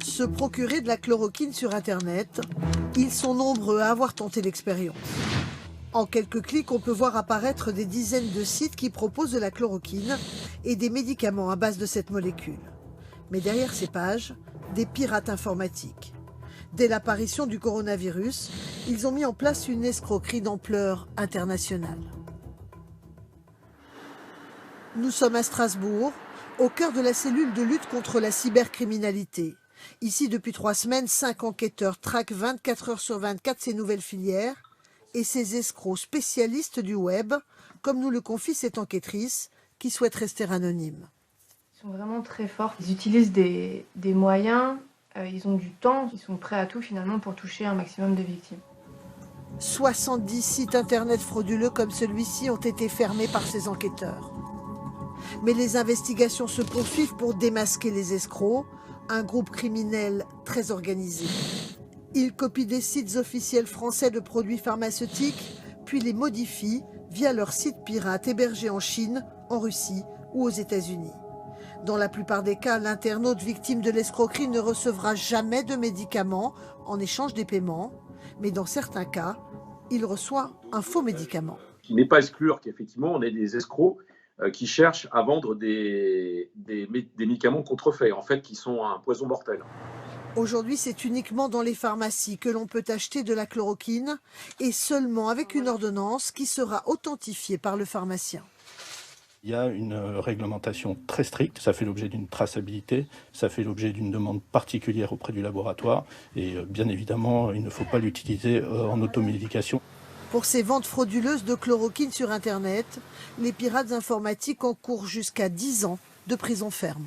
Se procurer de la chloroquine sur Internet, ils sont nombreux à avoir tenté l'expérience. En quelques clics, on peut voir apparaître des dizaines de sites qui proposent de la chloroquine et des médicaments à base de cette molécule. Mais derrière ces pages, des pirates informatiques. Dès l'apparition du coronavirus, ils ont mis en place une escroquerie d'ampleur internationale. Nous sommes à Strasbourg, au cœur de la cellule de lutte contre la cybercriminalité. Ici, depuis 3 semaines, 5 enquêteurs traquent 24 heures sur 24 ces nouvelles filières et ces escrocs spécialistes du web, comme nous le confie cette enquêtrice qui souhaite rester anonyme. Ils sont vraiment très forts. Ils utilisent des moyens, ils ont du temps, ils sont prêts à tout finalement pour toucher un maximum de victimes. 70 sites internet frauduleux comme celui-ci ont été fermés par ces enquêteurs. Mais les investigations se poursuivent pour démasquer les escrocs, un groupe criminel très organisé. Ils copient des sites officiels français de produits pharmaceutiques, puis les modifient via leurs sites pirates hébergés en Chine, en Russie ou aux États-Unis. Dans la plupart des cas, l'internaute victime de l'escroquerie ne recevra jamais de médicaments en échange des paiements, mais dans certains cas, il reçoit un faux médicament. Il n'est pas à exclure qu'effectivement on ait des escrocs qui cherchent à vendre des médicaments contrefaits, en fait, qui sont un poison mortel. Aujourd'hui, c'est uniquement dans les pharmacies que l'on peut acheter de la chloroquine et seulement avec une ordonnance qui sera authentifiée par le pharmacien. Il y a une réglementation très stricte, ça fait l'objet d'une traçabilité, ça fait l'objet d'une demande particulière auprès du laboratoire et bien évidemment, il ne faut pas l'utiliser en automédication. Pour ces ventes frauduleuses de chloroquine sur Internet, les pirates informatiques encourent jusqu'à 10 ans de prison ferme.